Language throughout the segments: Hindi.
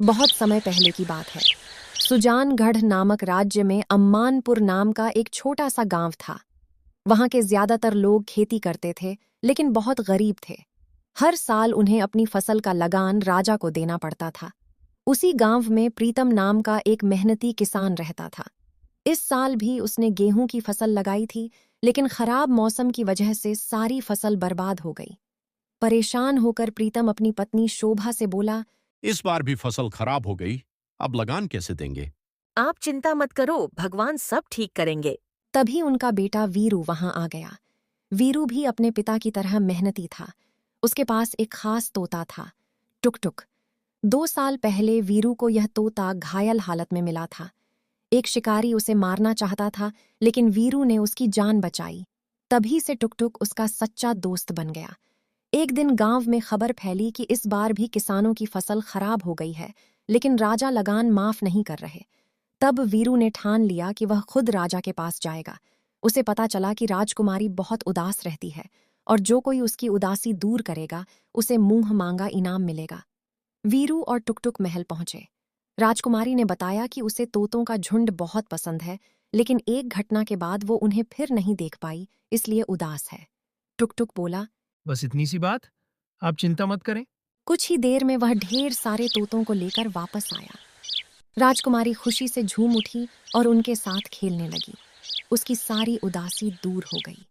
बहुत समय पहले की बात है। सुजानगढ़ नामक राज्य में अम्मानपुर नाम का एक छोटा सा गांव था। वहां के ज्यादातर लोग खेती करते थे, लेकिन बहुत गरीब थे। हर साल उन्हें अपनी फसल का लगान राजा को देना पड़ता था। उसी गांव में प्रीतम नाम का एक मेहनती किसान रहता था। इस साल भी उसने गेहूं की फसल लगाई थी, लेकिन खराब मौसम की वजह से सारी फसल बर्बाद हो गई। परेशान होकर प्रीतम अपनी पत्नी शोभा से बोला, इस बार भी फसल खराब हो गई। अब लगान कैसे देंगे? आप चिंता मत करो, भगवान सब ठीक करेंगे। तभी उनका बेटा वीरू वहां आ गया। वीरू भी अपने पिता की तरह मेहनती था। उसके पास एक खास तोता था, टुक-टुक। 2 साल पहले वीरू को यह तोता घायल हालत में मिला था। एक शिकारी उसे मारना चाहता था, लेकिन वीरू ने उसकी जान बचाई। तभी से टुक-टुक उसका सच्चा दोस्त बन गया। एक दिन गांव में खबर फैली कि इस बार भी किसानों की फसल खराब हो गई है, लेकिन राजा लगान माफ नहीं कर रहे। तब वीरू ने ठान लिया कि वह खुद राजा के पास जाएगा। उसे पता चला कि राजकुमारी बहुत उदास रहती है, और जो कोई उसकी उदासी दूर करेगा उसे मुंह मांगा इनाम मिलेगा। वीरू और टुकटुक महल पहुंचे। राजकुमारी ने बताया कि उसे तोतों का झुंड बहुत पसंद है, लेकिन एक घटना के बाद वो उन्हें फिर नहीं देख पाई, इसलिए उदास है। टुकटुक बोला, बस इतनी सी बात। आप चिंता मत करें। कुछ ही देर में वह ढेर सारे तोतों को लेकर वापस आया। राजकुमारी खुशी से झूम उठी और उनके साथ खेलने लगी। उसकी सारी उदासी दूर हो गई।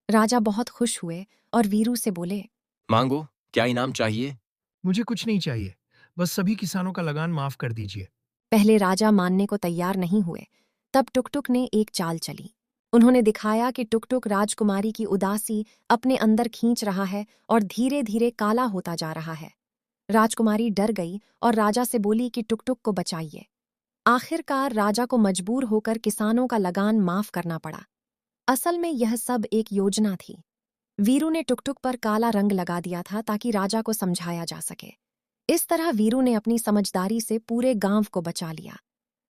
राजा बहुत खुश हुए और वीरू से बोले, मांगो, क्या इनाम चाहिए? मुझे कुछ नहीं चाहिए, बस सभी किसानों का लगान माफ कर दीजिए। पहले राजा मानने को तैयार नहीं हुए। तब टुकटुक ने एक चाल चली। उन्होंने दिखाया कि टुकटुक राजकुमारी की उदासी अपने अंदर खींच रहा है और धीरे धीरे काला होता जा रहा है। राजकुमारी डर गई और राजा से बोली कि टुकटुक को बचाइए। आखिरकार राजा को मजबूर होकर किसानों का लगान माफ करना पड़ा। असल में यह सब एक योजना थी। वीरू ने टुकटुक पर काला रंग लगा दिया था ताकि राजा को समझाया जा सके। इस तरह वीरू ने अपनी समझदारी से पूरे गांव को बचा लिया।